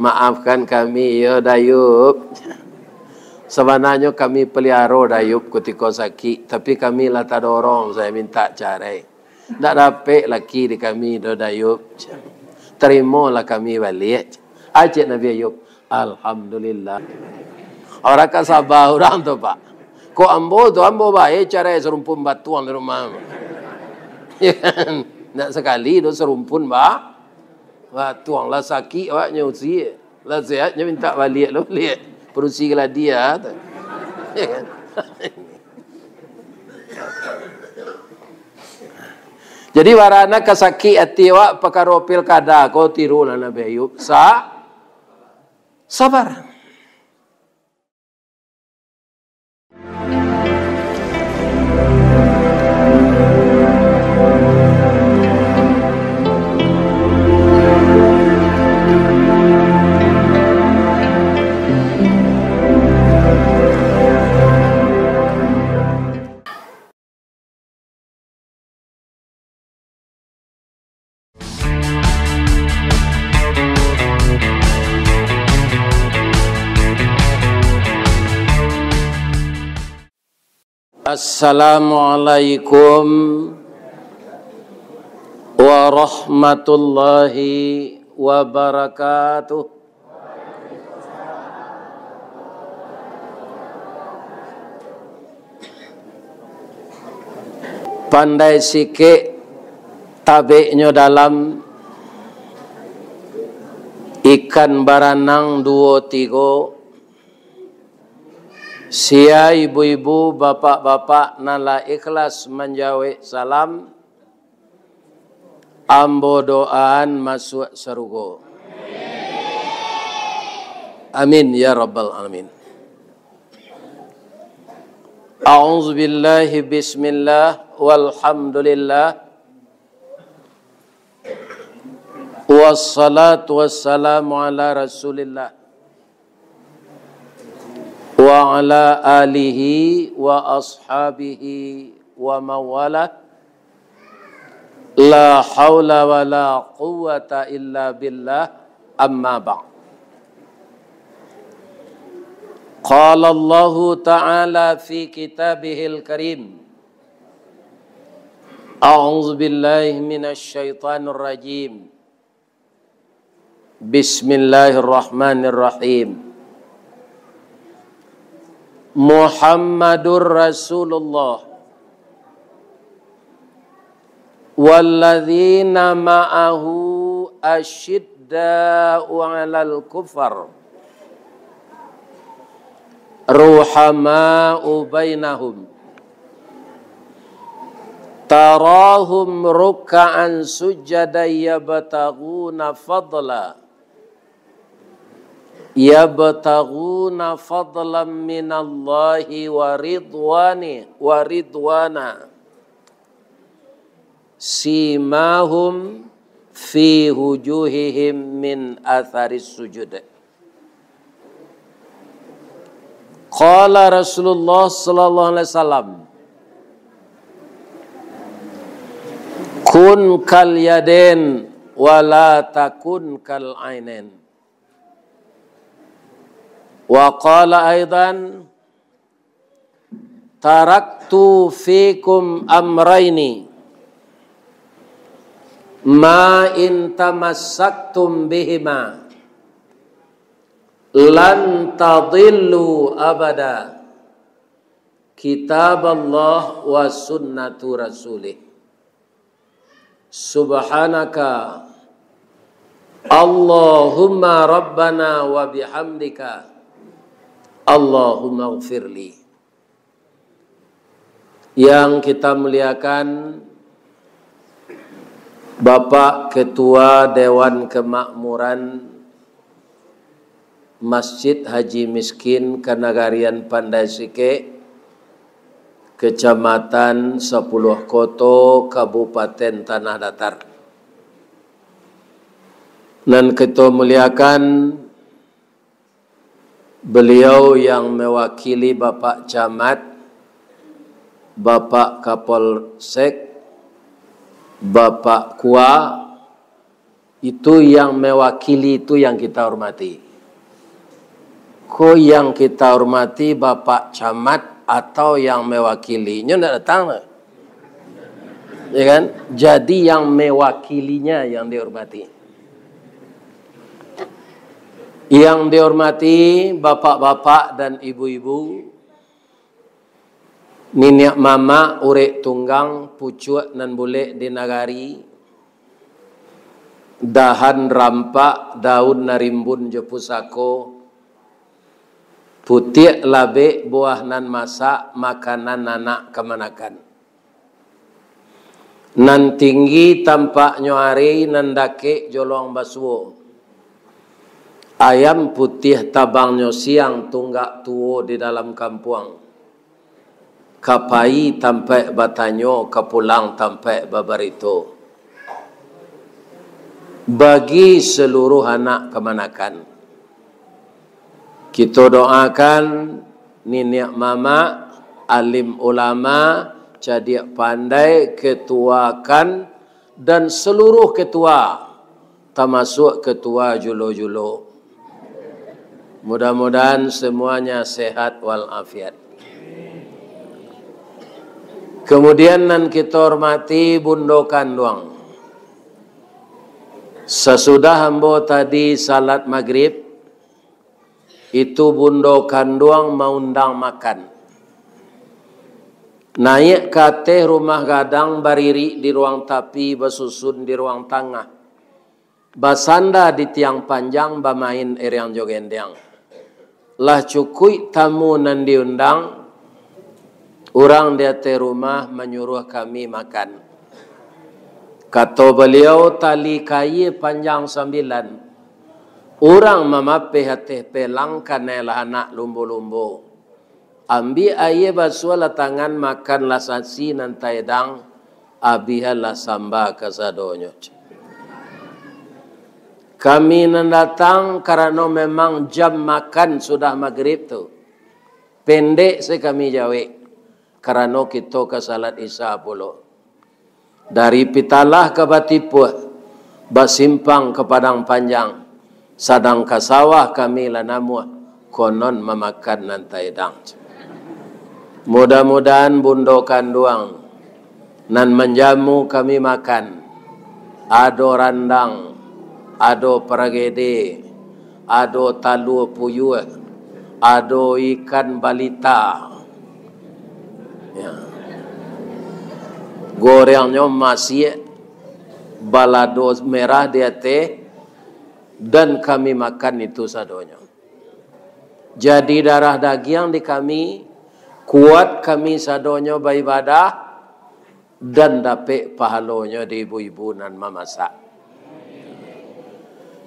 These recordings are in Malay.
Maafkan kami ya Dayub. Sebenarnya kami pelihara Dayub ketika sakit, tapi kami lah tak dorong, saya minta carai. Tak dapat laki di kami do Dayub. Terimalah kami balik. Ajak Nabi Ayub. Alhamdulillah. Orang kan sabar orang tu Pak. Kok ambo baik carai serumpun batuan di rumah. Ya kan? Nak sekali do serumpun tuang lah sakit awaknya usi lah sihatnya minta balik lo balik perusi lah dia tu. Ya kan? Jadi warana kasaki hati awak perkara pilkada kau tiru lah Nabi Ayub sabar. Assalamualaikum warahmatullahi wabarakatuh. Pandai sikit tabiknya dalam ikan baranang 2-3. Sia ibu-ibu, bapak-bapak nala ikhlas menjawab salam. Ambo doaan masuk surga. Amin ya rabbal alamin. A'udzu billahi bismillah walhamdulillah. Wassalatu wassalamu ala rasulillah wa ala alihi wa ashabihi wa mawala. La hawla wa la quwwata illa billah, amma ba'd. Qala Allahu ta'ala fi kitabihil karim. A'udzu billahi minasy syaithanir rajim. Bismillahirrahmanirrahim. Muhammadur Rasulullah walladzina ma'ahu asyidda'u 'alal kufar ruhama'u bainahum tarahum ruk'an sujadan yabtaghuna fadlan minallahi wa ridwana simahum fi wujuhihim min atharis sujud. Qala Rasulullah sallallahu alaihi wasallam, kun kal yaden wa la takun kal ainen. Wa qala aidan, taraktu fikum amraini ma in tamassaktum bihima lan tadillu abada, kitab Allah wa sunnatu rasulih. Subhanaka Allahumma rabbana wa bihamdika Allahumma gfirli. Yang kita muliakan Bapak Ketua Dewan Kemakmuran Masjid Haji Miskin Kanagarian Pandai Sike, Kecamatan 10 Koto, Kabupaten Tanah Datar. Dan kita muliakan beliau yang mewakili Bapak Camat, Bapak Kapolsek, Bapak Kua, Itu yang mewakili, itu yang kita hormati. Ko yang kita hormati Bapak Camat atau yang mewakilinya tidak datang. Ya kan? Jadi yang mewakilinya yang dihormati. Yang dihormati bapak-bapak dan ibu-ibu, niniak mama, urek tunggang, pucuk nan boleh di nagari, dahan rampak, daun narimbun je pusako, putih labe, buah nan masak, makanan anak kemanakan. Nan tinggi tampak nyoari, nan dake jolong basuo. Ayam putih tabangnya siang tunggak tuo di dalam kampung. Kapai tampai batanyo, kapulang tampai babarito. Bagi seluruh anak kemanakan, kita doakan niniak mama, alim ulama, jadi pandai, ketuakan, dan seluruh ketua, termasuk ketua julo-julo. Mudah-mudahan semuanya sehat walafiat. Kemudian nan kita hormati Bundo Kanduang. Sesudah hambo tadi salat maghrib, itu Bundo Kanduang mengundang makan. Naik ke rumah gadang bariri di ruang tapi, basusun di ruang tengah. Basanda di tiang panjang, bamain yang jogendang. Lah cukui tamu nan diundang, orang di atas rumah menyuruh kami makan. Kata beliau, tali kayu panjang 9. Orang memapih hati pelang kanelah anak lumbu-lumbu. Ambil air basuh la tangan makan la sasi nan taedang, abiha la samba kasadonyo. Kami nan datang karena memang jam makan sudah maghrib tu. Pendek sekami jawe. Karena kita ke salat isya pula. Dari Pitalah ke Batipuh, basimpang ke Padang Panjang, sadang ke sawah kami lanamuah, konon memakan nantai dang. Mudah-mudahan Bundo Kanduang nan menjamu kami makan. Ado randang, ado peragede, ado talu puyuh, ado ikan balita. Ya. Gorengnya masih balado merah dia teh, dan kami makan itu sadonya. Jadi darah daging di kami, kuat kami sadonya beribadah, dan dapat pahalonya di ibu-ibu nan memasak.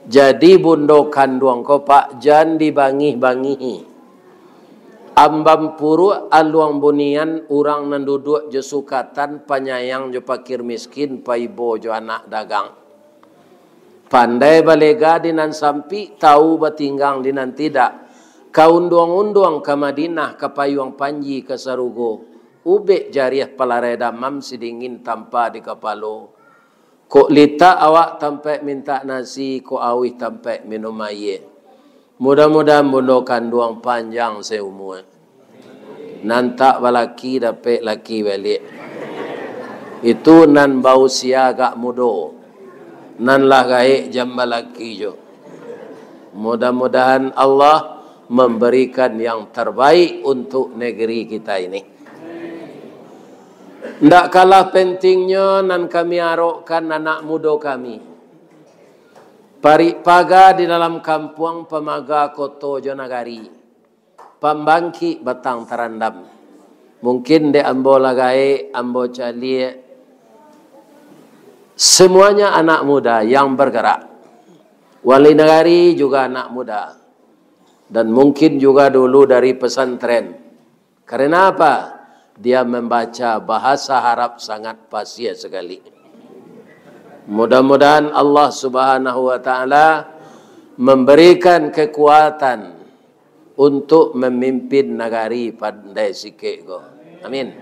Jadi Bundo Kanduang ko pak, jangan dibangi-bangi. Ambam puru aluang bunian, orang nan duduk je sukatan, penyayang je pakir miskin, paibo je anak dagang. Pandai balega dinan sampi, tahu batinggang dinan tidak. Kaunduang-unduang ke Madinah, ke Payuang Panji, ke Sarugo. Ubek jariah palareda mam sidingin tanpa di kepalo. Kok lita awak tampai minta nasi, kok awih tampai minum air. Mudah-mudahan Bundo Kanduang panjang seumur. Nantak balaki dapat laki balik. Itu nan bau sia agak mudo. Nan lah gaik jam balaki jo. Mudah-mudahan Allah memberikan yang terbaik untuk negeri kita ini. Tidak kalah pentingnya nan kami arokkan anak muda kami. Parik paga di dalam kampung pemaga koto Jonagari. Pembangki batang terandam. Mungkin de ambo lagai, ambo cali. Semuanya anak muda yang bergerak. Wali Nagari juga anak muda. Dan mungkin juga dulu dari pesantren. Karena apa? Dia membaca bahasa Arab sangat fasih sekali. Mudah-mudahan Allah Subhanahu wa taala memberikan kekuatan untuk memimpin negari pandai sikit ko. Amin.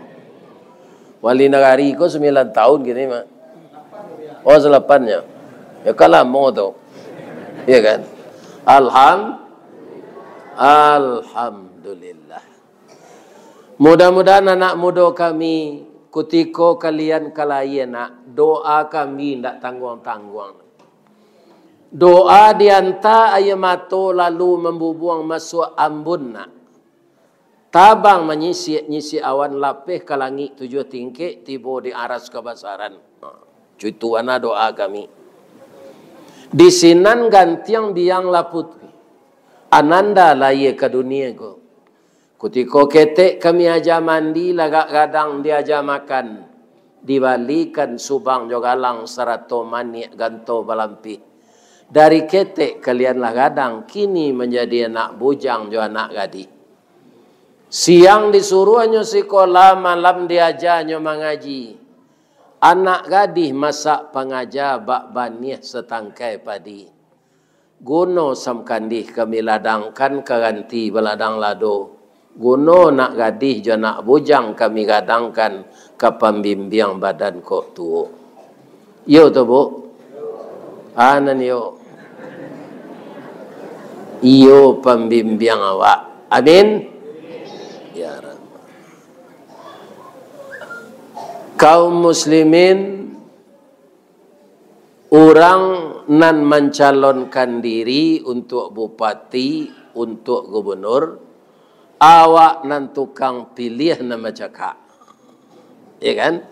Wali negari ko 9 tahun gini mah. Oh 8-nya. Ya kalamu tu. Ya kan? Alhamdulillah. Mudah-mudahan anak muda kami, ketika kalian kalayan nak, doa kami tidak tangguang-tangguang. Doa dianta ayam mato lalu membubuang masuk ambun nak. Tabang menyisi awan lapih ke langit 7 tingkit, tiba di aras kebasaran. Itu ana doa kami. Di sinan gantiang biang laput. Ananda laya ke dunia ko. Kutiko ketek kami aja mandi lagak gadang dia aja makan. Dibalikan subang jogalang serato manik ganto balampi. Dari ketek kalianlah gadang kini menjadi anak bujang jo anak gadi. Siang disuruh nyo sekolah, malam diajar nyo mengaji. Anak gadih masak pengajar bak banih setangkai padi. Gono samkandih kami ladangkan keganti beladang lado. Gono nak gadih jo nak bujang kami gadangkan ke pembimbing badan kok tuo. Yo tu bu. Anan yo. Iyo pembimbing awak. Amin. Ya Rabb. Kaum muslimin, orang nan mencalonkan diri untuk bupati, untuk gubernur, awak nan tukang pilih nama cakap. Ya kan?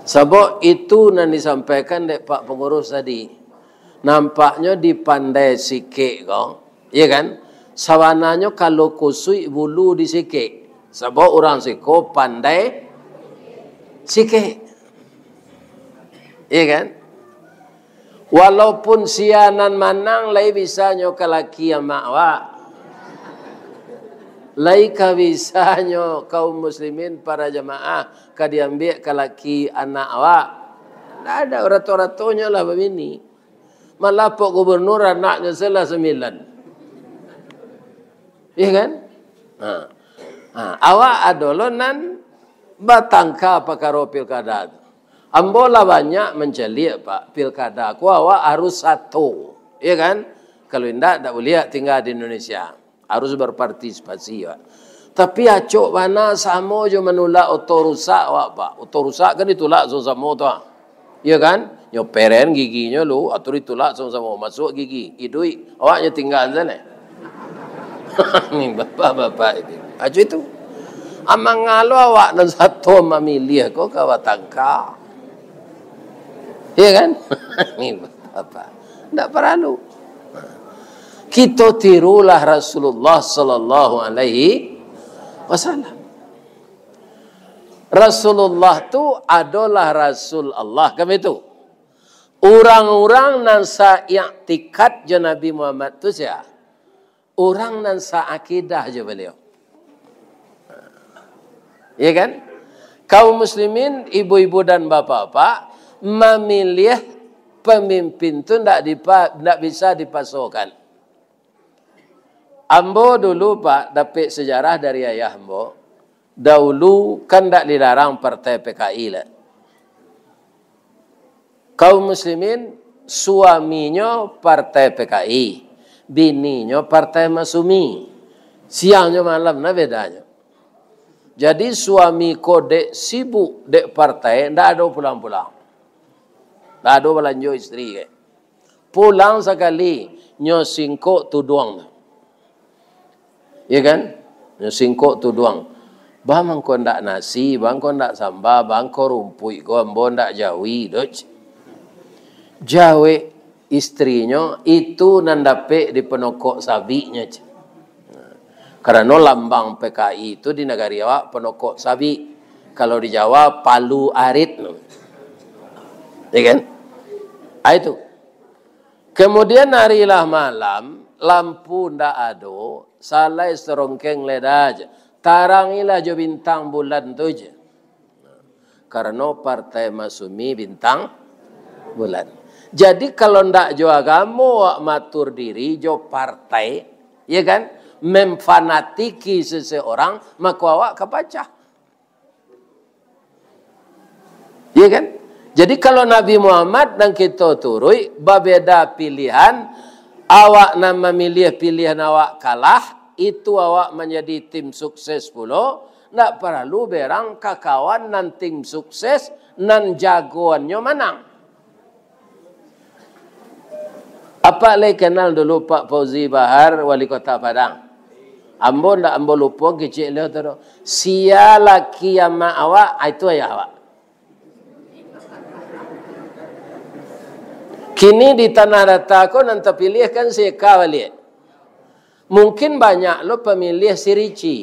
Sebab itu nan disampaikan dek Pak Pengurus tadi. Nampaknya dipandai sikit kau. Ya kan? Sawananya kalau kusui bulu disikit. Sebab orang siko pandai sikit. Ya kan? Walaupun sianan manang lai bisanya kelaki yang makwa. Lai kabisanya kaum muslimin para jamaah kadiambil kelaki anak awak. Tak ada rato-ratonya lah begini. Malah Pak Gubernur anaknya salah 9. Ya kan? Awak adalah nan batangka pakaro pilkada. Ambola banyak mencelik Pak pilkada. Ku awak harus satu. Ya kan? Kalau tidak boleh tinggal di Indonesia. Harus berpartisipasi ya. Tapi acok mana sama je menolak otor rusak awak Pak. Otor rusak kan ditolak sama tu. Ya kan? Nyoperen giginya lu atau ditolak sama masuk gigi. Idui awaknya tinggal sana. Ni bapak-bapak itu. Acok itu. Amang ngalo awak dan satu memilih kau kawat tangka. Ya kan? Ni bapak. Tak perlu. Kita tirulah Rasulullah sallallahu alaihi wasallam. Rasulullah tu adalah Rasul Allah. Kan itu? Orang-orang nan sa-i'tiqad je Nabi Muhammad tu siapa? Orang nan sa-akidah je beliau. Ya kan? Kaum muslimin, ibu-ibu dan bapak-bapak memilih pemimpin tu tidak bisa dipasokkan. Ambo dulu Pak dapat sejarah dari ayah ambo. Dahulu kan tak dilarang partai PKI lah. Kaum muslimin suaminya partai PKI, bininya partai Masumi. Siangnya malam nah bedanya. Jadi suami kode sibuk dek partai, ndak ada pulang-pulang. Ndak ada belanja istri. Pulang sekali nyosingko tu doang. Ya kan? Nyosingko tu doang. Bang kau ndak nasi, bang kau ndak sambal, bang kau rumpui, kau ambo ndak jawi, doj. Jawi istrinya itu nandape di penokok sabinya. Karena lambang PKI itu di negara awak penokok sabi. Kalau di Jawa palu arit. Ya kan? Itu. Kemudian harilah malam, lampu ndak ada, salai serongkeng ledaj. Tarangilah jo bintang bulan tu je. Karena partai Masumi bintang bulan. Jadi kalau ndak jo agama matur diri jo partai, ya kan? Memfanatiki seseorang, maka awak kepacah. Ya kan? Jadi kalau Nabi Muhammad dan kita turui, berbeda pilihan, awak nama milih pilihan awak kalah, itu awak menjadi tim sukses pula. Tak perlu berang kakawan nan tim sukses, nan jagoannya menang. Apa le kenal dulu Pak Fauzi Bahar, Wali Kota Padang? Ambo ndak ambo lupa kecil le tu. Sia laki ama awak, itu ayah awak. Kini di tanah dataku nanti pilih kan si kawali. Mungkin banyak lo pemilih si Rici.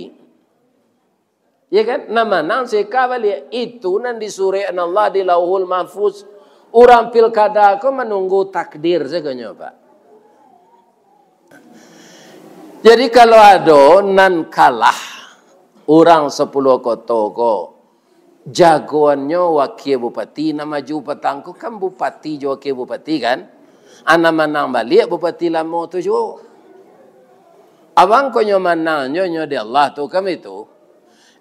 Ya kan? Nama nang si kawali. Itu nan disurian Allah di Lauhul Mahfuz. Orang pilkada aku menunggu takdir seganya Pak. Jadi kalau ada nan kalah orang 10 kota ko. Jagoannya wakil bupati, nama ju petangku kan bupati jo wakil bupati kan. Ana menang balik bupati lama tu jo. Abang ko nyo menang nyo di Allah tu kami tu 5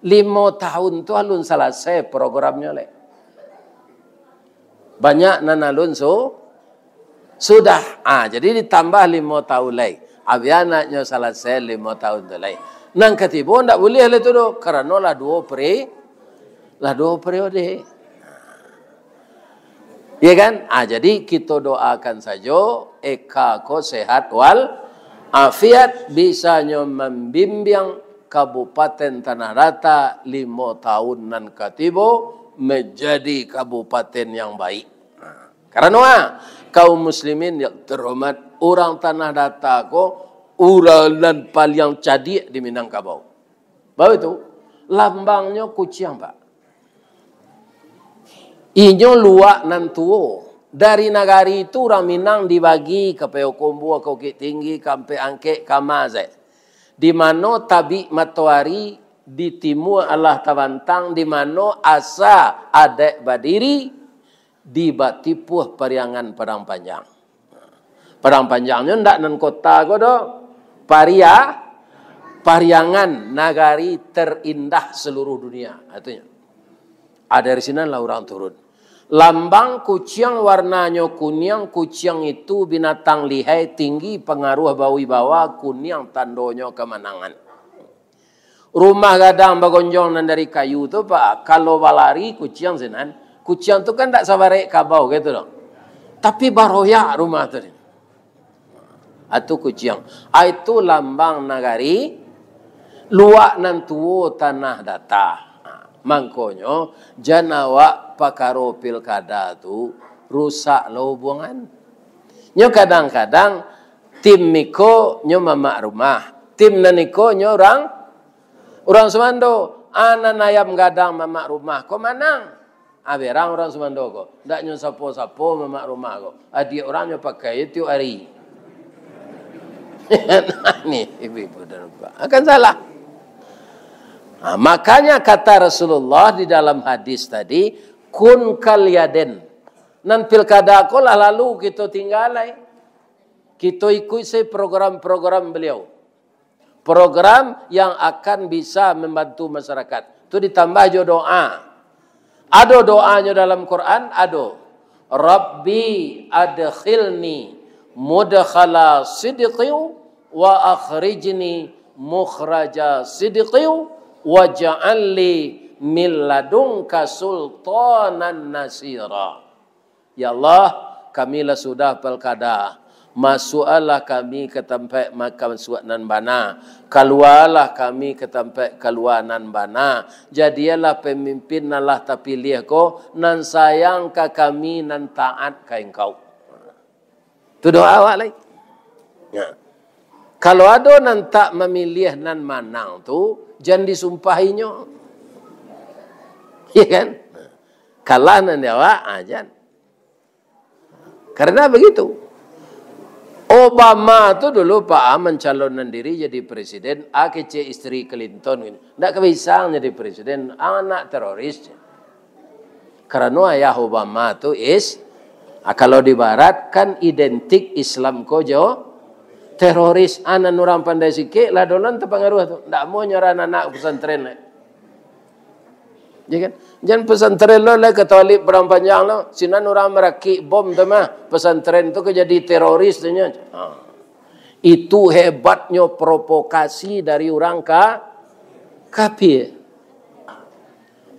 tahun tu alun selesai programnya le. Banyak nan alun sudah. Jadi ditambah 5 tahun lagi. Abianaknya selesai 5 tahun tu lagi. Nang ketiba ndak boleh le tu do karena lah 2 periode. Ya kan? Jadi kita doakan saja eka ko sehat wal afiat bisanya membimbing Kabupaten Tanah Rata 5 tahun nan katibo menjadi kabupaten yang baik. Karena kaum muslimin yang terhormat, orang Tanah Rata ko uralan paling cadik di Minangkabau. Bawa itu lambangnya kucing Pak. Inyo luak nan tuo. Dari negari itu orang Minang dibagi ke Peokombu, ke Bukit Tinggi, sampai Angke, ke Mazai. Di mana tabi matahari di timur Allah Tabantang, di mana asa adek badiri di batipuh Pariangan Padang Panjang. Padang Panjangnya ndak nan kota ko do. Pariangan nagari terindah seluruh dunia. Artinya. Dari sini lah orang turun. Lambang kucing warnanya kuning, kucing itu binatang lihai tinggi, pengaruh bawi bawa, kuning tandonya kemenangan. Rumah gadang bagonjong nan dari kayu tu Pak, kalau balari kucing sinan, kucing tu kan tak sabarek kabau gitu loh. Tapi baroyak rumah tu. Itu kucing. Itu lambang nagari luak nan tuo tanah data. Mangkonyo janawa pakaro pilkada tu rusak lo hubungan. Nyo kadang-kadang tim miko nyo mamak rumah, tim naniko nyo orang Sumando, anan ayam gadang mamak rumah ko manang. Aberang orang Sumando ko, ndak nyo sapo-sapo mamak rumah ko. Adik orang nyo pakai itu hari. Nih ibu-ibu dan bapak akan salah. Makanya kata Rasulullah di dalam hadis tadi, kun kalyaden. Nan pilkada ko lah lalu kita tinggalai. Kita ikuti program-program beliau. Program yang akan bisa membantu masyarakat. Itu ditambah jo doa. Ada doanya dalam Quran, ada. Rabbi adkhilni mudkhala sidqi wa akhrijni mukhraja sidqi waj'alli min ladunka sultanan nasira. Ya Allah, kamilah sudah pilkada. Masuklah kami ke tempat makam suatnan bana. Keluarlah kami ke tempat keluanan bana. Jadilah pemimpin Allah terpilih ko. Nan sayang ke kami, nan taat ke engkau. Itu doa awak lagi. Ya. Kalau ada nan tak memilih nan manang tu, jangan disumpahinya. Ya kan? Kalah nan awak, jangan. Karena begitu. Obama tu dulu Pak mencalonkan diri jadi presiden, kece istri Clinton. Tak bisa jadi presiden, anak teroris. Karena ayah Obama tu kalau di barat kan identik Islam kojo teroris. Anak orang pandai sikit lah dolan terpengaruh tu. Tak mau nyoran anak pesantren. Ya kan? Jangan pesantren lo lah Katolik perang panjang lo. Sinan orang merakit bom tu mah. Pesantren tu jadi teroris tu nya. Itu hebatnya provokasi dari orang kafir.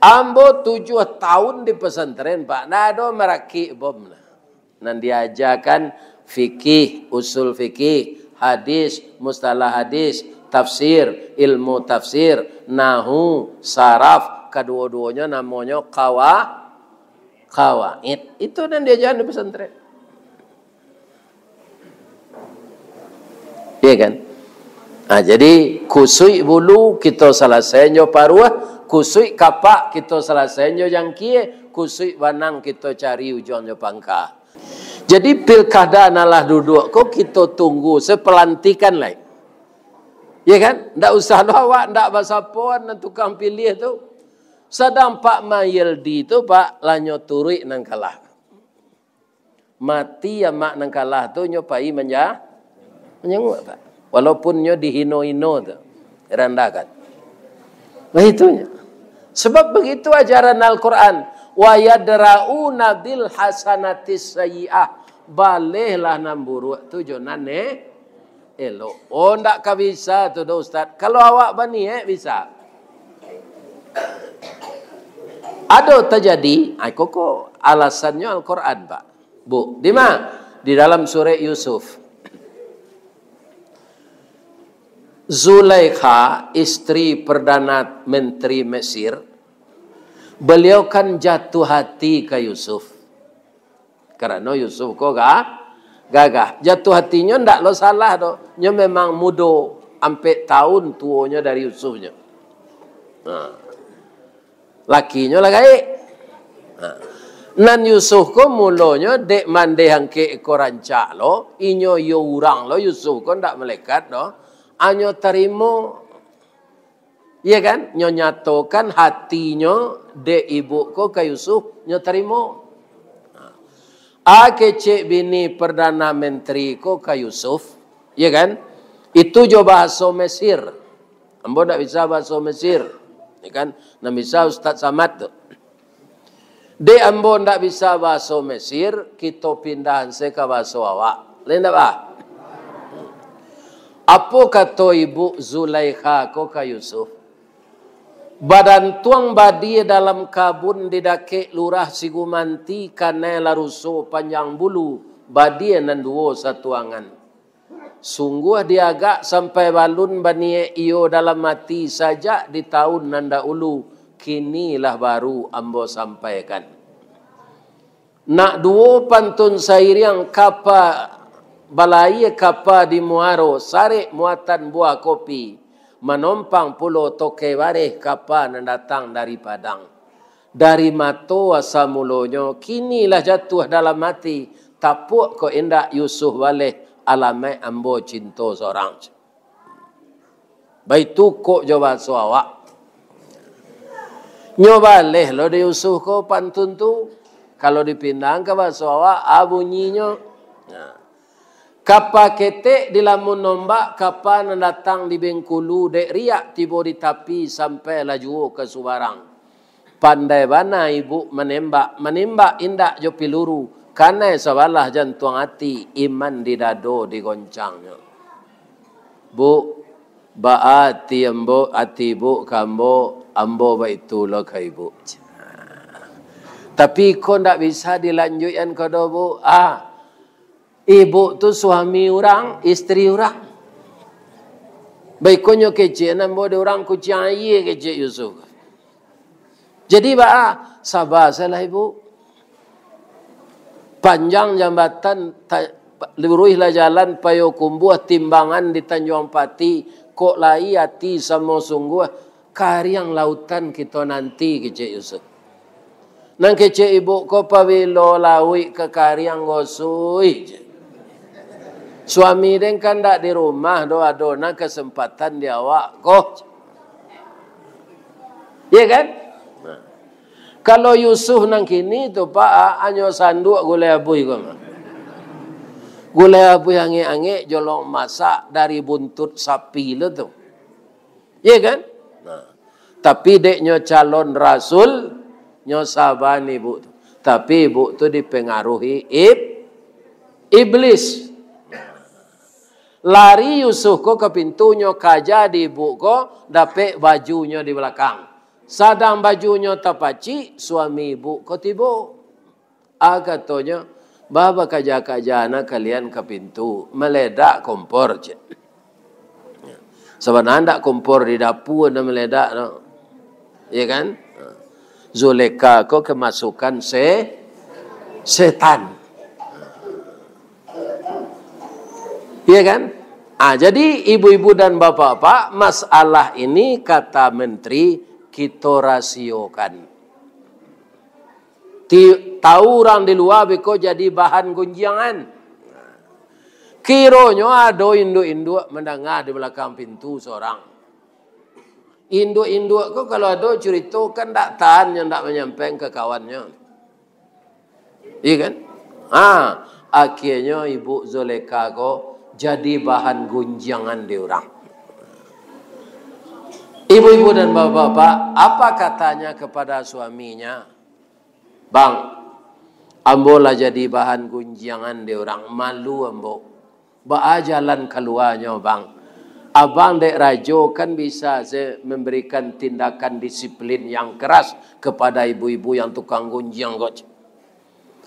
Ambo 7 tahun di pesantren Pak. Nado merakit bom lah. Nan diajarkan fikih, usul fikih, hadis, mustalah hadis, tafsir, ilmu tafsir, nahu, saraf, kedua-duanya namanya qawaid. Itu dan diajarkan di pesantren. Iya kan? Nah, jadi kusui bulu kita selesainya paruah, kusui kapak kita selesainya yang kie, kusui banang kita cari ujungnya pangkah. Jadi pilkada nalah duduk kok kita tunggu sepelantikan lain. Ya kan? Ndak usah awak, ndak basapuan dan tukang pilih tu. Sedang Pak Mayildi tu Pak lanyo turui nang kalah. Mati ya mak nang kalah tu nyopai menyenguk Pak. Walaupun nyo dihino-hino tu. Rendahkan. Begitunya. Sebab begitu ajaran Al-Quran. Wa yadra'una bil hasanatis sayyi'ah. Balehlah nan buruk tu jonane elok. Oh ndak ka bisa tu dah Ustaz. Kalau awak bani bisa. Ada terjadi, koko alasannya Al-Quran Pak. Bu, di mana? Di dalam surah Yusuf. Zulaikha, istri Perdana Menteri Mesir, beliau kan jatuh hati ke Yusuf. Karena Yusuf kok gagah. Jatuh hatinya ndak lo salah do. Nya memang mudo, sampai tahun tuonya dari Yusufnya. Lakinya lah gaik. Nan Yusuf ko mulonya dek mande hangke korancak lo, inyo yo urang lo Yusuf ko ndak melekat do. Anyo terima, iya kan? Nyo nyatokan hatinya de ibu ko ke Yusuf, nyo terima. Kecik bini Perdana Menteri ko ke Yusuf, iya kan? Itu jo bahasa Mesir. Ambo ndak bisa bahasa Mesir, iya kan? Ndak bisa Ustaz Samad tu. De ambo ndak bisa bahasa Mesir, kita pindahan se ke bahasa awak. Lain ndak bah? Apa kata ibu Zulaikha ko ka Yusuf? Badan tuang badi dalam kabun didake lurah sigumanti kane laruso panjang bulu badi nan duo satuangan. Sungguh diagak sampai balun banie iyo dalam mati saja di tahun nanda ulu kinilah baru ambo sampaikan. Nak duo pantun sairiang kapa balai kapa di Muaro sare muatan buah kopi menompang pulau toke wareh kapa nan datang dari Padang dari mato asamulonyo kinilah jatuh dalam mati tapuk ko indak Yusuf waleh alame ambo cinto seorang baitu ko jawab awak nyoba leh lo de Yusuf ko pantun tu kalau dipindang ke bahasa awak bunyinya kapa ketek di lamun nombak, kapa nan datang di Bengkulu, dek riak tiba di tapi sampai laju ke Subarang. Pandai bana ibu menembak indak jo piluru, karena sabalah jantung hati, iman di dado digoncangnya. Bu, baati ambo, ati bu kambo, ambo baitu lo ke ibu. Tapi kau ndak bisa dilanjutkan kau do bu, ibu tu suami orang, istri orang. Baik konyo kecil nambo de orang kucing aye kecil Yusuf. Jadi sabar salah ibu. Panjang jambatan luruhlah jalan payo kumbuh timbangan di Tanjung Pati kok lai hati sama sungguh kariang lautan kita nanti kecil Yusuf. Nang kecil ibu ko pawilo lawi ke kariang gosui. Suami den kan tak di rumah doa-doa kesempatan dia awak kok. Iya kan? Nah. Kalau Yusuf nang kini tu Pak anyo sanduk gulai abui ko. Gulai abui ange-ange jolong masak dari buntut sapi lo tu. Iya kan? Nah. Tapi deknya calon rasul Nyo saban ibu tu. Tapi ibu tu dipengaruhi iblis. Lari Yusuf ko ke pintunya kaja di ibu ko, dapet bajunya di belakang. Sadang bajunya terpaci, suami ibu ko tiba. Katanya, baba kaja-kajana kalian ke pintu, meledak kompor. Sebenarnya kompor di dapur dan meledak. No? Ya kan? Zulekha ko kemasukan setan. Iya kan? Jadi ibu-ibu dan bapak-bapak, masalah ini kata menteri kita rasiokan. Tahu orang di luar beko jadi bahan gunjangan. Kironya ada induk-induk mendengar di belakang pintu seorang. Induk-induk kok kalau ada cerita kan tak tahan yang tak menyampaikan ke kawannya. Iya kan? Akhirnya ibu Zulekha kok jadi bahan gunjangan di orang. Ibu-ibu dan bapak-bapak, apa katanya kepada suaminya? Bang, ambo lah jadi bahan gunjangan di orang. Malu ambo. Ba jalan keluarnya bang. Abang dek rajo kan bisa memberikan tindakan disiplin yang keras kepada ibu-ibu yang tukang gunjang kok.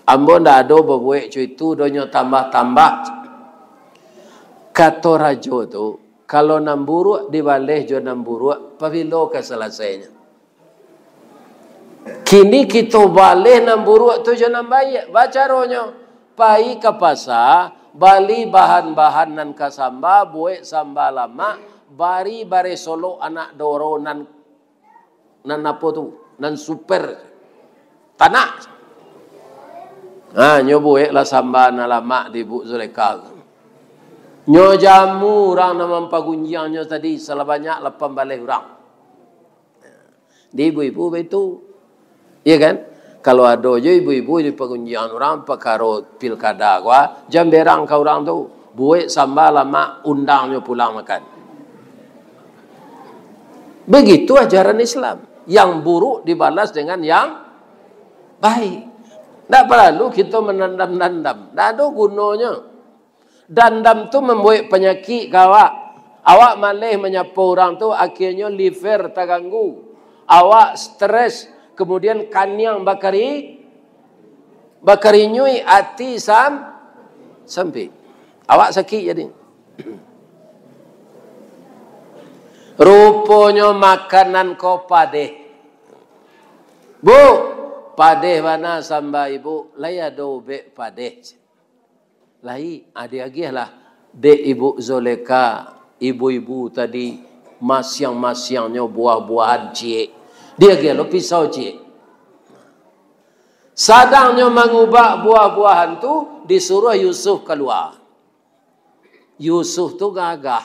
Ambo ndak ada berbuat itu donyo tambah-tambah. Kata rajo tu, kalau namburu dibaleh jo namburu, pavilo ke selesainya. Kini kita baleh namburu tu jo nambayar. Baca ronyo, pai ke pasar, bali bahan-bahan nan kasamba, buat samba lama, bari bare solo anak doro nan apa tu, nan super tanah. Nyo buat lah samba na lama di Bu Zulekha. Nyo jamu orang nama pagunjiannya tadi sebanyak 8 balai orang. Di ibu-ibu itu. Iya kan? Kalau ada je ibu-ibu di pagunjian orang perkara pilkada gua, jam berang kau orang tu. Buat sambal lama undangnya pulang makan. Begitu ajaran Islam. Yang buruk dibalas dengan yang baik. Tak perlu kita menandam-nandam. Tak ada gunanya. Dandam tu membuat penyakit kawak. Awak malih menyapa orang tu akhirnya liver terganggu. Awak stres, kemudian kanyang bakari nyui hati sampai. Awak sakit jadi. Rupanya makanan kau padeh. Bu, padeh mana samba ibu? Laya dobe padeh. Lai ada lagi lah dek ibu Zulekha, ibu-ibu tadi masyang-masyangnya buah-buahan cie. Dia gelo pisau cie. Sadangnya mengubah buah-buahan tu disuruh Yusuf keluar. Yusuf tu gagah.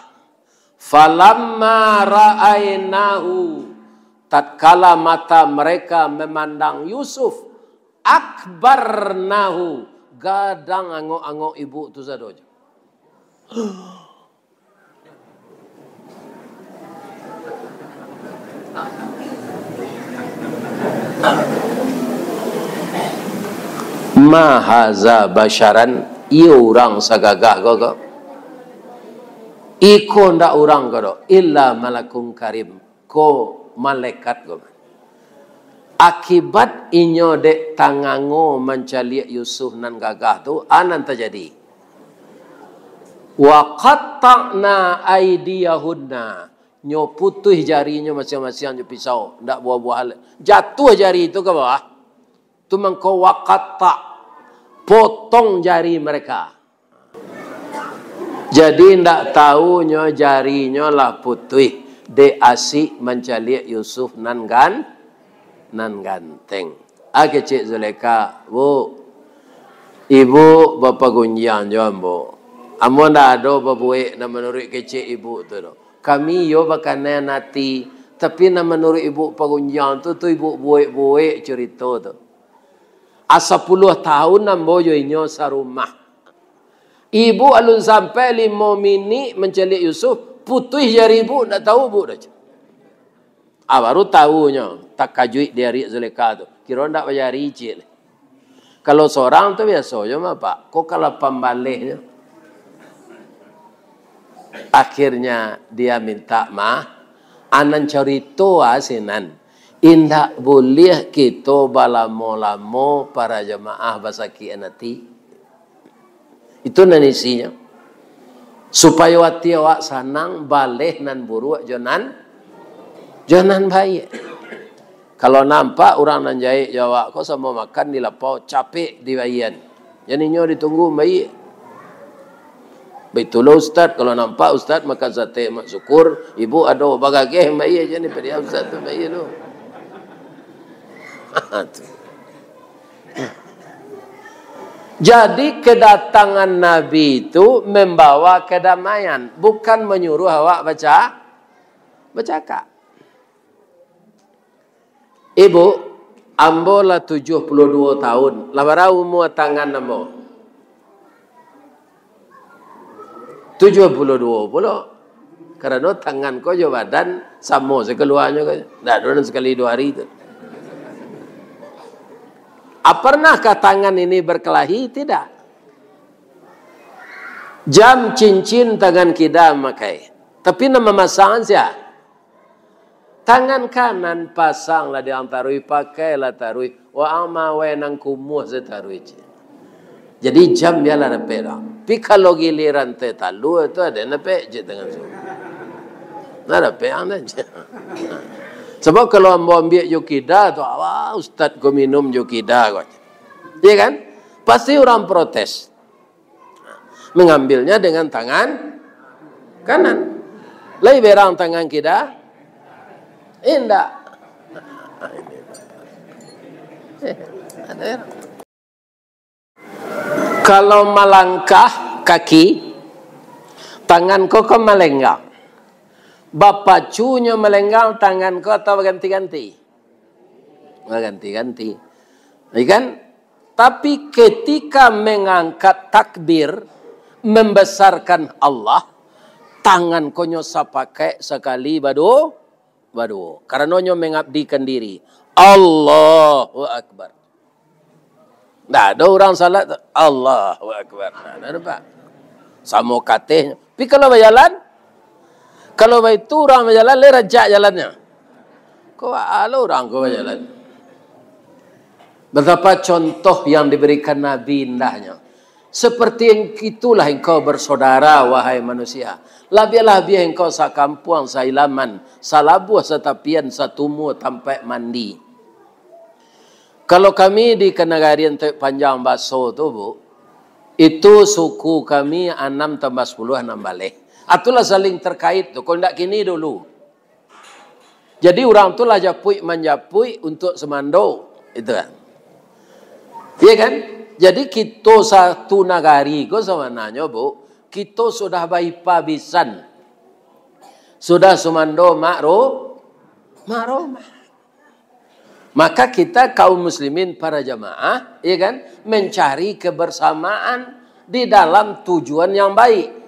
Falamma ra'ainahu, tatkala mata mereka memandang Yusuf, akbarnahu, gadang angok-angok ibu tu sadoja. Mahaza basyaran, ia orang sagagah gogo. Iko ndak orang godo, illa malakun karim, ko malaikat gogo. Akibat inyo dek tangango mencaliak Yusuf nan gagah tu anan terjadi. Wa qatta'na aydiyahunna, nyo putuh jarinya masing-masing nyo pisau, ndak buah-buah. Jatuh jari itu ke bawah. Tu mengko wa qatta', potong jari mereka. Jadi ndak tahu nyo jarinya lah putuh. De asik mencaliak Yusuf nan ganteng. Cik Zulekha, bu, ibu bapa gunjian jom bu. Amo ndak ada berbuat na menurut kecik ibu tu do. Kami yo bakana nati, tapi na menurut ibu pagunjian tu ibu buat cerita tu. Asa 10 tahun nambo yo inyo sarumah. Ibu alun sampai 5 minit mencelik Yusuf, putus jari ibu ndak tahu bu dah. Baru tahunya tak kajuit dari Zulekha tu. kira ndak bayar icil. Kalau seorang tu biasa je mah Pak. Kok kalau pembalihnya akhirnya dia minta maaf, anan cerita asinan. Indak boleh kita balamo-lamo para jemaah basaki anati. Itu nanisinya. Supaya wati awak sanang balih nan buruk jonan baik. Kalau nampak orang nan jahit jawab, kau sama makan di lapau capek di bayan. Jadi nyo ditunggu baik. Baitulah ustaz, kalau nampak ustaz makan sate mak syukur, ibu ada bagage baik je ni pada ustaz tu baik tu. Jadi kedatangan Nabi itu membawa kedamaian, bukan menyuruh awak bercakap. Ibu, ambo lah 72 tahun. Labara umur tangan ambo 72 pula. Karena tangan ko jo badan sama sekeluarnya ko. Dak ada sekali 2 hari tu. Pernahkah tangan ini berkelahi? Tidak. Jam cincin tangan kita makai. Tapi nama masangan siapa? Tangan kanan pasanglah di antarui, pakailah tarui. Wa ama wenang kumuh setarui. Jadi jam biarlah nepek dah. Tapi kalau giliran tetalu itu ada nepek je tangan tu. Nah nepek anda je. Sebab kalau ambil jokida tu, wah ustaz ko minum jokida ko. Iya kan? Pasti orang protes. Mengambilnya dengan tangan kanan. Lai berang tangan kita. Indah. Kalau melangkah kaki, tangan kau melenggang. Bapa cunya melenggang, tangan kau atau ganti-ganti? Ganti-ganti. Kan? Tapi ketika mengangkat takbir, membesarkan Allah, tangan kau nyosa pakai sekali badu. Karena nyo mengabdikan diri. Allahu Akbar. Nah, ada orang salat Allahu Akbar. Nah, ada Pak. Sama katanya. Tapi kalau berjalan, kalau itu orang berjalan, le rajak jalannya. Kau ada orang kau berjalan. Betapa contoh yang diberikan Nabi indahnya. Seperti yang itulah engkau bersaudara, wahai manusia. Labia-labia engkau sakampuang, sailaman, salabuah setapian, satumu tampai mandi. Kalau kami di Kenagarian Panjang Baso tu Bu, itu suku kami 6 tambah 10 6 balik. Itulah saling terkait tu. Kalau tidak kini dulu. Jadi orang tu lah japui menjapui untuk semando. Itu kan. Iya kan? Jadi kita satu nagari, kau sama nanya Bu, kita sudah baipabisan. Sudah semando makro. Maka kita kaum muslimin para jamaah, ya kan, mencari kebersamaan di dalam tujuan yang baik.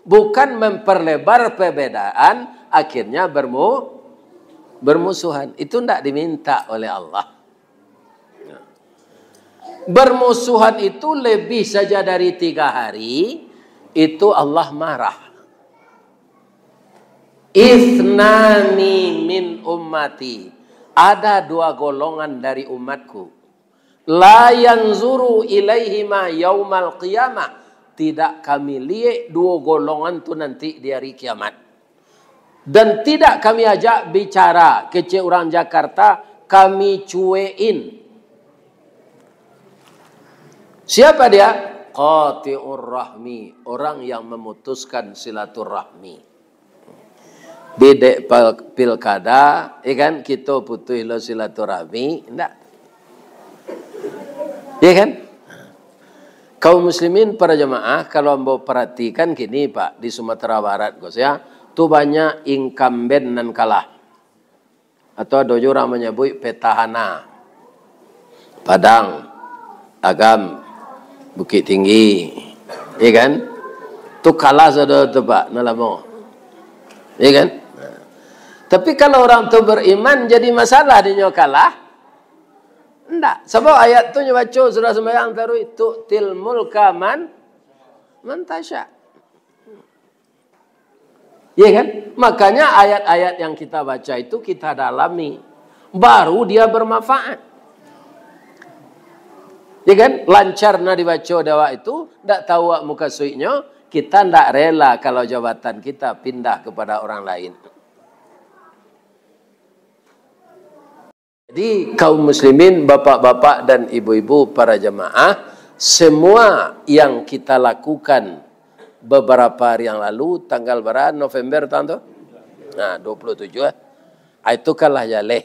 Bukan memperlebar perbedaan, akhirnya bermusuhan. Itu tidak diminta oleh Allah. Bermusuhan itu lebih saja dari 3 hari, itu Allah marah. Ithnani min ummati. Ada 2 golongan dari umatku. La yanzuru ilaihima yaumal qiyamah. Tidak kami lihat 2 golongan itu nanti di hari kiamat. Dan tidak kami ajak bicara. Kecil orang Jakarta, kami cuein. Siapa dia? Qati'ur rahmi. Orang yang memutuskan silaturahmi. Bedek pilkada, ya kan, kita putus silaturahmi, enggak? Ya kan? Kaum muslimin para jemaah, kalau mau perhatikan gini Pak, di Sumatera Barat, Gus ya, tu banyak incumbent dan kalah. Atau ada orang menyebut petahana. Padang, Agam, Bukit Tinggi, ya kan? Tu kalah sudah tu Pak, nalamo. Ya kan? Tapi kalau orang tu beriman jadi masalah dia kalah. Enggak. Sebab ayat tu baca surah sembahyang tarawih tu'til mulka man tasya. Ya kan? Makanya ayat-ayat yang kita baca itu kita dalami. Baru dia bermanfaat. Ya kan? Lancar na dibaca dawa itu, ndak tahu muka suiknya, kita ndak rela kalau jabatan kita pindah kepada orang lain. Jadi kaum muslimin, bapak-bapak dan ibu-ibu para jemaah, semua yang kita lakukan beberapa hari yang lalu, tanggal berapa November tahun tu? Nah, 27 itu kalah jaleh.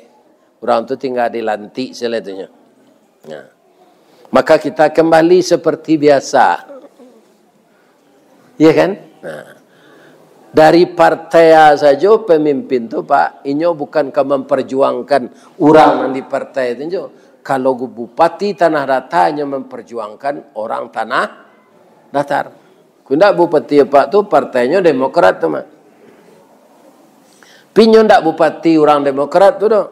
Orang tu tinggal dilantik selatunya. Nah. Maka kita kembali seperti biasa. Iya kan? Nah. Dari partai saja pemimpin tu Pak, inyo bukan memperjuangkan orang di partai itu. Kalau bupati tanah datar hanya memperjuangkan orang tanah datar. Kundak bupati Pak tu partainya Demokrat tu mah. Pinyo ndak bupati orang Demokrat tu dah.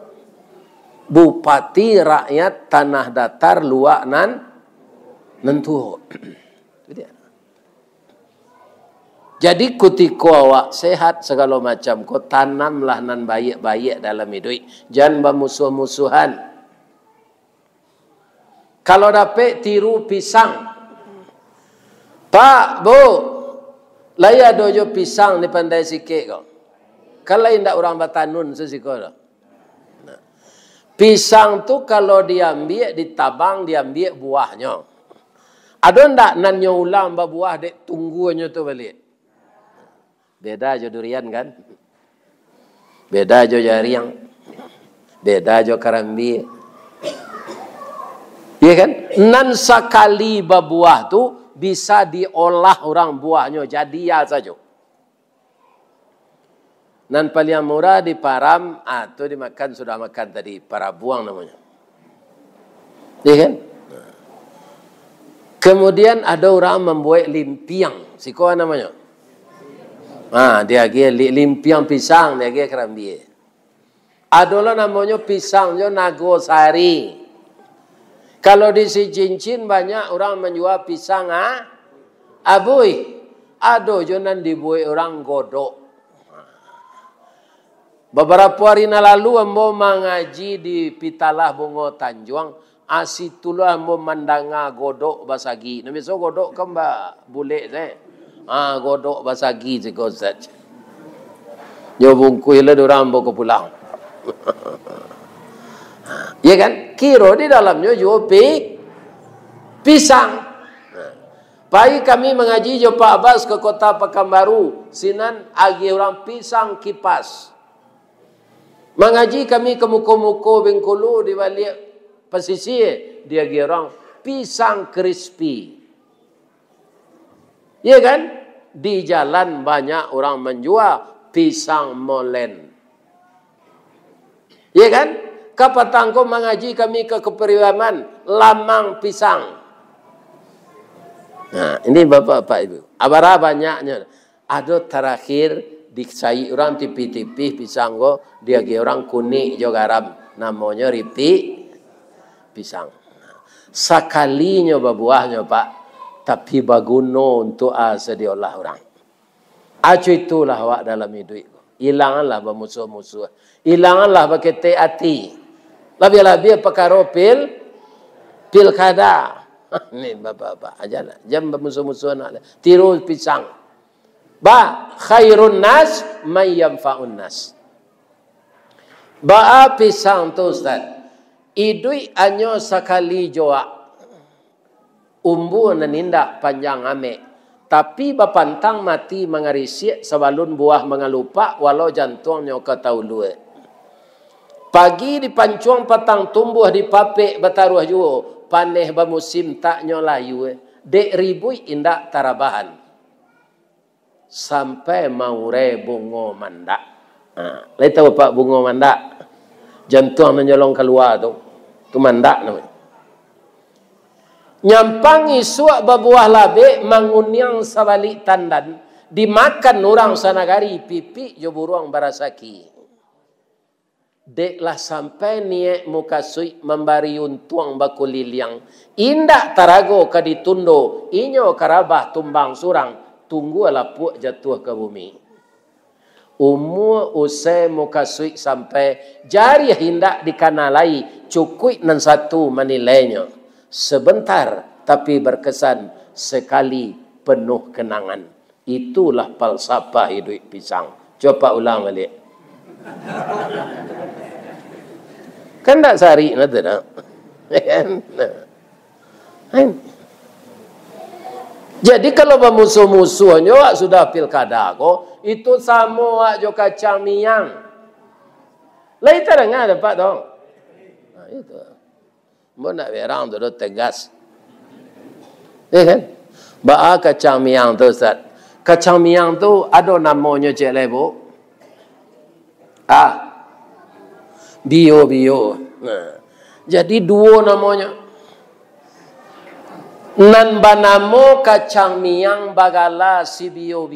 Bupati rakyat tanah datar luak nan nentu. Jadi ketika awak sehat segala macam, kau tanamlah nan baik-baik dalam hidup. Jangan bermusuh-musuhan. Kalau dapat tiru pisang. Pak, Bu, laya dojo pisang ni pandai sikit kau. Kalau indak orang Batanun sesiko dah. Pisang tu kalau diambil, ditabang, diambil buahnya. Ada ndak nan ulang buah dek tunggunya tu balik. Beda aja durian kan? Beda aja jariang. Beda aja karambi. Iya kan? Nan sekali berbuah tu bisa diolah orang buahnya jadi ya saja. Nan paling murah di param atau dimakan sudah makan tadi para buang namanya. Iya kan? Kemudian ada orang membuat limpiang. Siko namanya. Dia limpiang pisang, dia kerambi. Adalah namanya pisangnya nagosari. Kalau di si cincin banyak orang menjual pisang abui. Ada jonan dibuat orang godok. Beberapa hari lalu ambo mengaji di Pitalah Bungo Tanjuang. Asitulah ambo mandanga godok basagi. Nabi so godok kan boleh saya. Godok basagi cikgu Ustaz. Yo bungkui lah dorang bawa ke pulang. Ya kan? Kiro di dalamnya jual pisang. Pagi kami mengaji jo Pak Abbas ke kota Pekanbaru. Sinan agi orang pisang kipas. Mengaji kami ke muko-muko Bengkulu di balik pesisir. Dia agi orang pisang crispy. Ya kan? Di jalan banyak orang menjual pisang molen. Ya kan? Kapatangko mengaji kami ke Keperiwaman lamang pisang. Nah, ini Bapak-bapak Ibu. Abara banyaknya. Ada terakhir disai orang tipi-tipi pisang go, dia ge orang kuning jo garam. Namanya ripi pisang. Sakalinya berbuahnya Pak. Tapi baguno untuk sediolah orang. Acu itulah awak dalam hidup. Hilanganlah bermusuh-musuh. Hilanganlah berkete hati. Lebih-lebih perkara pilkada. Ni bapak-bapak ajalah. Jam bermusuh-musuh nak. Tiru pisang. Khairun nas may yanfa'un nas. Pisang tu Ustaz. Idui anyo sakali joa. Umbu nanindak panjang ame. Tapi bapantang mati mengarisik sebalun buah mengalupak walau jantungnya ketaulu. Pagi di pancuang patang tumbuh di papek bataruh juo. Paneh bermusim taknya layu. Dek ribui indak tarabahan. Sampai maure bungo mandak. Lain tahu Pak bungo mandak. Jantung menyolong keluar tu. Tu mandak namanya. Nyampangi suak berbuah labe mangunyang sabalik tandan dimakan orang sanagari pipi jo buruang barasaki. Deklah sampai niat mukasui membari untuang bakuli liang. Indak tarago ka ditundo. Inyo karabah tumbang surang. Tunggu alapuk jatuh ke bumi. Umur usai mukasui sampai jari hindak dikanalai. Cukui nan satu menilainya. Sebentar tapi berkesan sekali penuh kenangan. Itulah falsafah hidup pisang. Coba ulang balik. Kan tak sari nanti nak. Jadi kalau bermusuh-musuhnya sudah pilkada ko, itu sama jo kacang miang. Lai terengah dapat dong. Nah, itu. Mau nak berang tu tegas. Kan? Ba kacang miang tu Ustaz. Kacang miang tu ada namanya cik lebo. Bio. Nah, jadi dua namanya. Nan banamo kacang miang bagala si bio.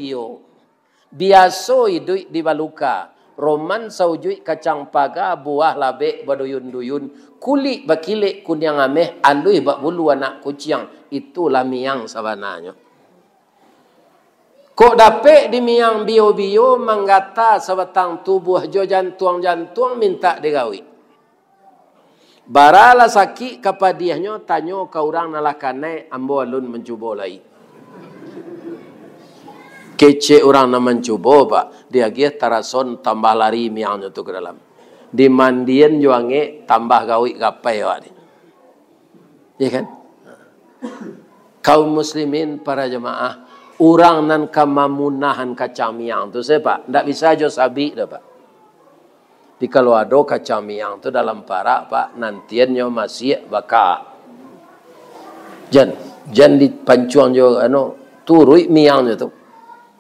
Biaso hidup di baluka. Roman saujui kacang paga buah labek baduyun-duyun. Kulit bakilik kunyang ameh andui bak bulu anak kucing. Itulah miang sebenarnya. Kok dapet di miang bio menggata sebatang tubuh jo jantung minta digawi. Barala sakit kapadiahnya tanyo ke orang nalakane ambo alun mencuba lai. Kece orang nak mencuba pak. Dia gih tarason tambah lari miangnya tu ke dalam. Di mandian juange tambah gawi gapai wak ni. Ya kan? Kaum muslimin para jemaah. Orang nan kamamunahan kacang miang tu saya pak. Tak bisa jo sabi dah pak. Di kalau ada kacang miang tu dalam parak pak. Nantiannya masih bakar. Jan di pancuang jo turui miangnya tu.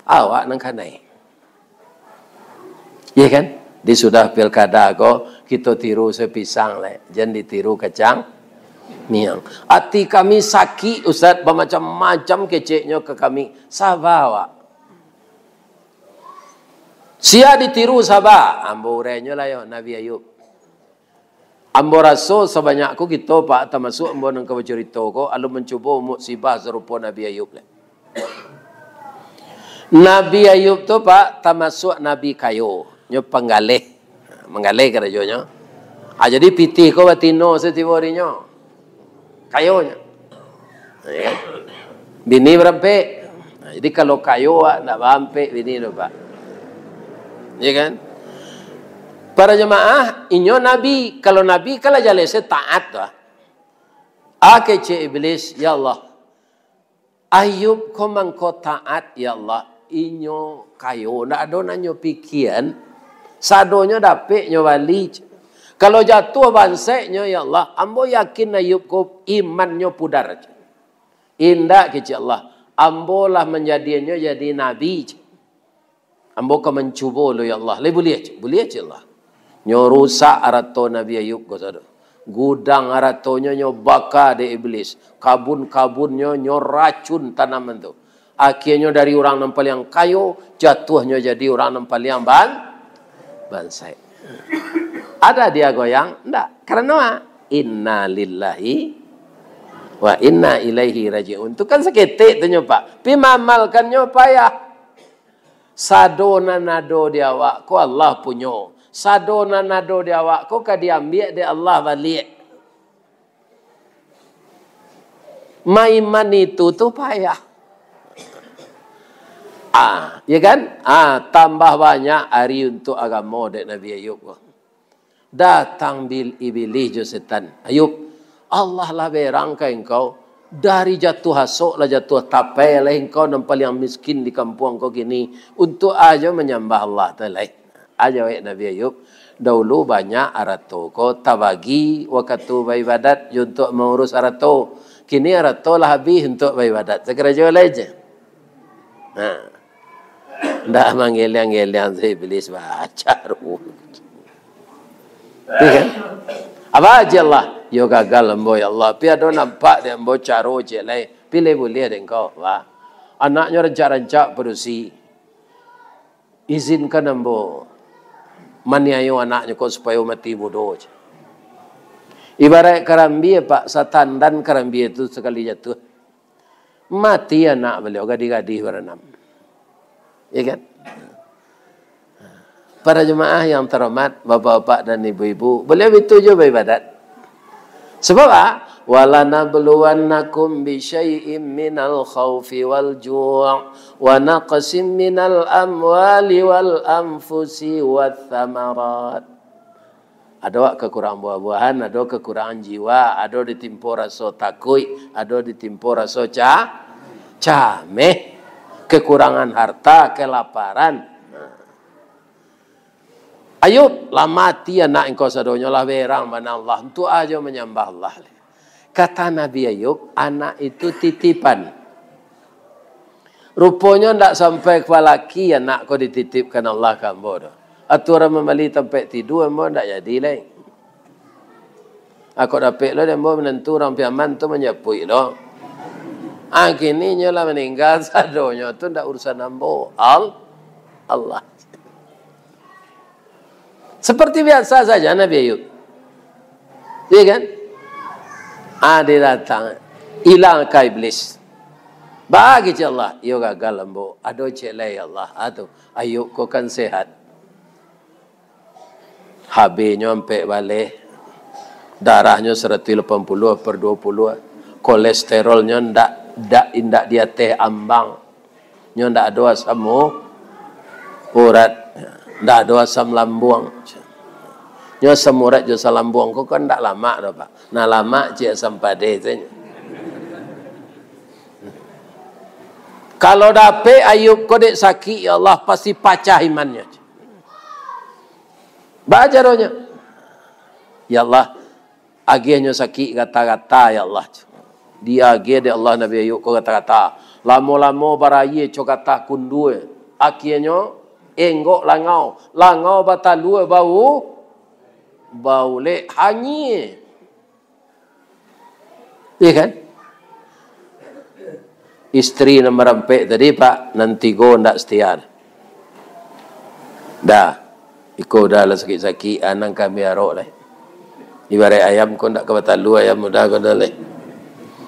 Awak nang kanai. Ya kan? Di sudah pilkada ko kita tiru sepisang le. Jan ditiru kacang miang. Hati kami sakit Ustaz bermacam-macam keceknya ke kami. Sabar wak. Sia ditiru sabar. Ambo urainya lah yo Nabi Ayub. Ambo rasa sebanyak aku kita pak termasuk ambo nang kau cerita ko alu mencuba musibah serupa Nabi Ayub le. Nabi Ayub tu pak termasuk Nabi kayu. Nyo penggalih. Menggalih kerajanya. Jadi pitih ko batino setiwarinya. Kayonya. Ya. Bini berempe. Jadi kalau kayu nak berempe bini tu pak. Ya kan? Para jemaah, inyo Nabi. Kalau Nabi kalau jalan taat tu. Kece iblis, ya Allah. Ayub kau mangko taat, ya Allah. Inyo kayu. Nak ada nanyo pikiran. Sadonya dapet nyo balik. Kalau jatuh banseknya, ya Allah, ambo yakin Ayub ko imannya pudar. Indah kecil Allah. Ambo lah menjadinya jadi Nabi. Ambo ka mencuba lo ya Allah. Boleh aja Allah. Nyo rusak arato Nabi Ayub ko sado. Gudang aratonya nyo baka de iblis. Kabun-kabunnya nyo racun tanaman tu. Akhirnya dari orang nampal yang kayu, jatuhnya jadi orang nampal yang bansai. Ada dia goyang? Enggak. Karena inna lillahi wa inna ilaihi raji'un. Itu kan seketik tu pak. Pi mamalkannya payah. Sadona nado dia awak ko Allah punya. Sadona nado dia awak ko ka diambil dia Allah balik. Maiman itu tu payah. Ya kan? Tambah banyak hari untuk agama dek Nabi Ayub ko. Datang bil iblis jo setan. Ayub, Allah lah berangkai engkau dari jatuh hasuk lah jatuh tapai lah engkau nampak yang miskin di kampung kau gini untuk aja menyembah Allah Taala. Aja Nabi Ayub dahulu banyak arato ko tabagi waktu beribadat untuk mengurus arato. Kini arato lah habis untuk beribadat. Segera jual aja. Ndak manggil-manggil si iblis baca kan? Apa aja Allah? Yo gagal lembo ya Allah. Pi ada nampak dia lembo caro je lai. Pilih boleh engkau, wah. Anaknya rancak-rancak berusi. Izinkan lembo maniayo anaknya kau supaya mati bodoh. Ibarat kerambi Pak, satan dan kerambi itu sekali jatuh mati anak beliau, gadis-gadis berenam. Ya kan? Para jemaah yang terhormat, bapak-bapak dan ibu-ibu, beliau itu juga beribadat. Sebab وَلَنَبْلُوَنَّكُمْ بِشَيْءٍ مِّنَ الْخَوْفِ وَالْجُوعِ وَنَقْصٍ مِّنَ الْأَمْوَالِ وَالْأَنفُسِ وَالثَّمَرَاتِ. Ada kekurangan buah-buahan, ada kekurangan jiwa, ada ditimpa rasa takut, ada ditimpa rasa cameh, kekurangan harta, kelaparan. Ayub, lah mati anak engkau sadonya lah berang mana Allah. Untuk aja menyembah Allah. Kata Nabi Ayub, anak itu titipan. Rupanya tidak sampai kepala laki anak kau dititipkan Allah kambo. Aturan membeli tempat tidur, mau tidak jadi lain. Aku dapat lo, dia mau menentu orang piaman tu menyepui lo. Kini nyolah meninggal sadonya tu tidak urusan ambo. Allah. Seperti biasa saja Nabi Ayub. Iya kan? Dia datang. Hilang ke iblis. Bagi je Allah. Ia gagal lembu. Aduh celai Allah. Aduh. Ayub kau kan sehat. Habisnya sampai balik. Darahnya 180/20. Kolesterolnya ndak dia teh ambang. Nya ndak ada asam urat. Ndak ada asam lambung. Nya asam urat je asam lambung kau kan ndak lama dah Pak. Nah lama je asam pade saja. Kalau dapat Ayub kau dek sakit ya Allah pasti pacah imannya. Baca doanya. Ya Allah, aginya sakit kata-kata ya Allah. Dia agi de Allah Nabi Ayub kau kata-kata. Lamo-lamo baraye cokata kundue. Akhirnya enggok langau batalue bau le hanyi. Iya kan? Istri nomor 4 tadi Pak, nanti go ndak setia. Dah, iko dah lah sakit-sakit anang kami arok lah. Ibarat ayam ko ndak kebatalu ayam muda ko dah lah.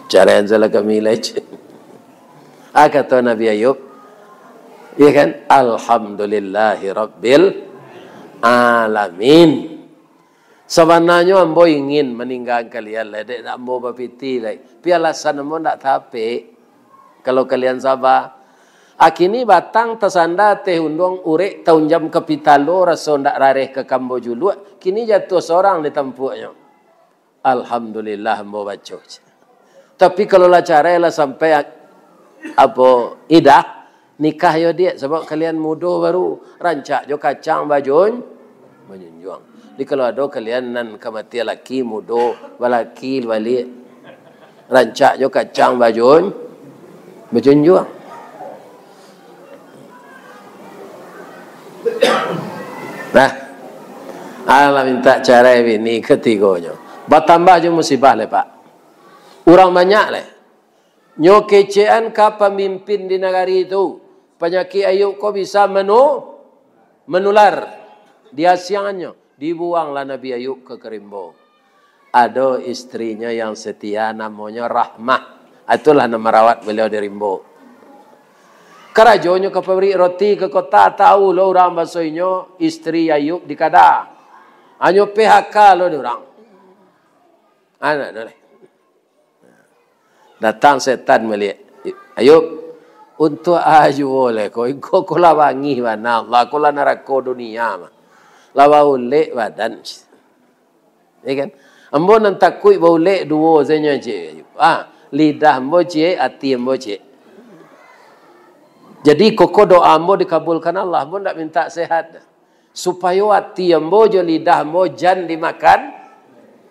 Cara yang salah kami lah. Kata Nabi Ayub, iya kan? Alhamdulillahi Rabbil Alamin. Sebenarnya ambo ingin meninggalkan kalian lah. Dek ambo bapiti lah. Tapi alasan ambo tak tapi. Kalau kalian sabar. Akini batang tersanda teh undong urek tahun jam kapitalo rasa ndak rareh ke kambo julu. Kini jatuh seorang di tempuknya. Alhamdulillah ambo baca. Tapi kalau lah cara lah sampai apa idah nikah yo dia sebab kalian muda baru rancak jo kacang bajun menjunjung. Jadi kalau ada kalian nan kematian laki muda balaki balik rancak jo kacang bajun menjunjung. Nah, Allah minta cara ini ketiganya. Bertambah je musibah le Pak. Orang banyak le. Nyo kecean ka pemimpin di negara itu. Penyakit Ayub kau bisa menular. Dia siangnya. Dibuanglah Nabi Ayub ke Kerimbo. Ada istrinya yang setia namanya Rahmah. Itulah nama rawat beliau di Rimbo. Kerajonyo ke pabrik roti ke kota tahu lo orang basoinyo istri Ayub di Kada. Anyo PHK lo orang. Anak dole. Datang setan melihat Ayub untuk aju boleh kau lawangi mana Allah kau la neraka dunia mah lawa ulek badan ya kan ambo nan takui bau lek dua zenya je lidah ambo je hati ambo je jadi koko doa ambo dikabulkan Allah ambo ndak minta sehat supaya hati ambo je lidah ambo jan dimakan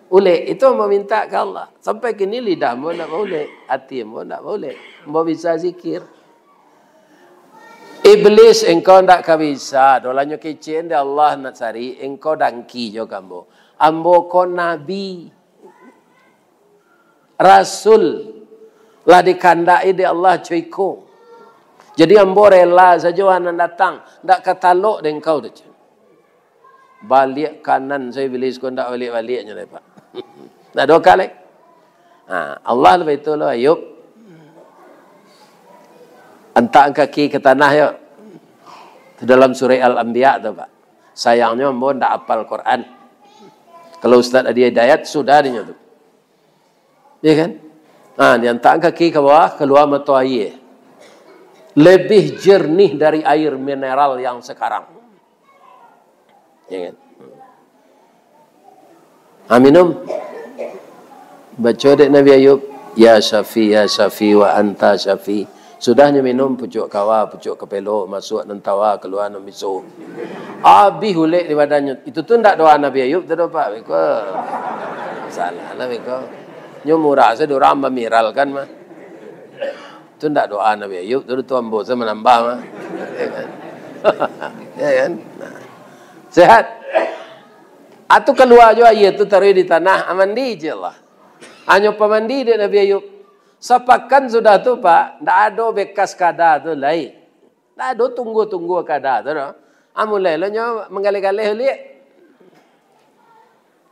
ulek itu ambo minta ke Allah. Sampai kini lidah ambo nak boleh, hati ambo nak boleh. Ambo bisa zikir. Iblis engkau ndak bisa. Dolanya kecil dia Allah nak cari engkau dangki jo kambo. Ambo ko nabi. Rasul lah dikandai di Allah cuiku. Jadi ambo rela saja anak datang ndak katalok dengan engkau tu. balik kanan saya bilis kau tak balik-baliknya lepas. Tak dua kali. Allah lebih itu lo Ayub. Antak kaki ke tanah ya. Dalam surah Al-Anbiya tu Pak. Sayangnya mohon tak hafal Quran. Kalau Ustaz ada hidayat sudah dia tu. Ya kan? Diantak kaki ke bawah keluar mata air. Lebih jernih dari air mineral yang sekarang. Ya kan? Minum. Baca dek Nabi Ayub. Ya Syafi wa anta Syafi. Sudahnya minum pucuk kawa, pucuk kepelok, masuk nentawa, keluar namisu. Habis hulek di badannya. Itu tu tak doa Nabi Ayub, tu dapat. Salah lah mereka. Nyo murah saya orang memiral kan mah. Itu tak doa Nabi Ayub, tu ambo saya menambah mah. Ya kan? Sehat. Atau keluar juga ayat tu taruh di tanah, mandi je lah. Hanya pemandi dia Nabi Ayub. Sepakan sudah tu Pak, tak ada bekas kada tu lain. Tak ada tunggu-tunggu kada tu. Mulai lah nyo menggalih-galih lihat.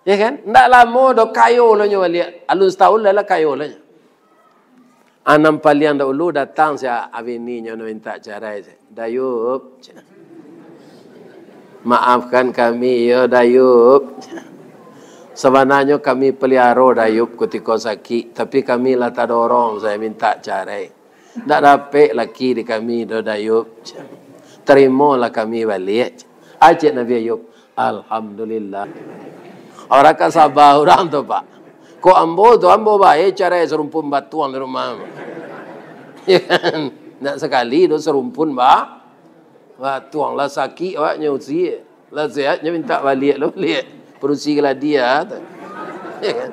Ya kan? Tak lama dah kayu lah nyo lihat. Alun setahun lah kayu lah nyo. Anam palian dahulu datang saya avini nyo minta cerai. Dayub. Maafkan kami ya Dayub. Sebenarnya kami pelihara Dayub ketika sakit. Tapi kami lah tak ada orang. Saya minta cerai. Tak dapat laki di kami Dayub. Terimalah kami balik. Ajak Nabi Ayub. Alhamdulillah. Orang kan sabar orang tu Pak. Kok ambo baik cerai serumpun batuan di rumah. Ya kan? Tak sekali tu serumpun batuang lah sakit awaknya usia. Lah sehatnya minta balik lah balik. Perusi lah dia. Ya kan?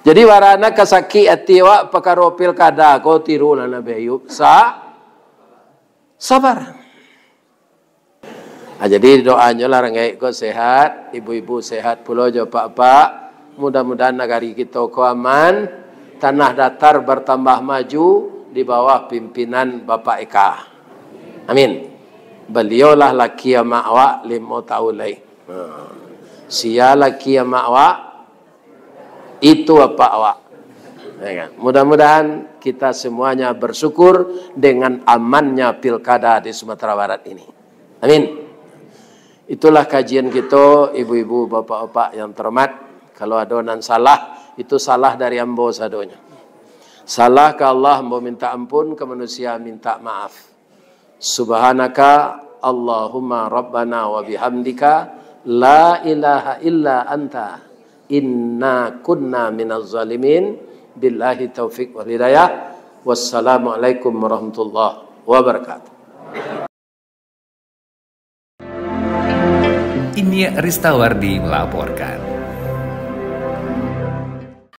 Jadi warana kasaki hati awak perkara pilkada kau tirulah Nabi Ayub. Sabar. Jadi doanya lah rengai kau sehat, ibu-ibu sehat pula jo pak-pak. Mudah-mudahan negari kita kau aman, tanah datar bertambah maju di bawah pimpinan Bapak Eka. Amin. Beliaulah laki yang ma'wa 5 tahun lagi. Sia laki yang ma'wa, itu apa awak. Mudah-mudahan kita semuanya bersyukur dengan amannya pilkada di Sumatera Barat ini. Amin. Itulah kajian kita, ibu-ibu, bapak-bapak yang terhormat. Kalau ada yang salah, itu salah dari ambo sadonya. Salah ke Allah, ambo minta ampun, ke manusia minta maaf. Subhanaka Allahumma Rabbana wa bihamdika la ilaha illa anta inna kunna minaz zalimin. Billahi taufiq wal hidayah. Wassalamualaikum warahmatullahi wabarakatuh. Ini Ristawardi melaporkan.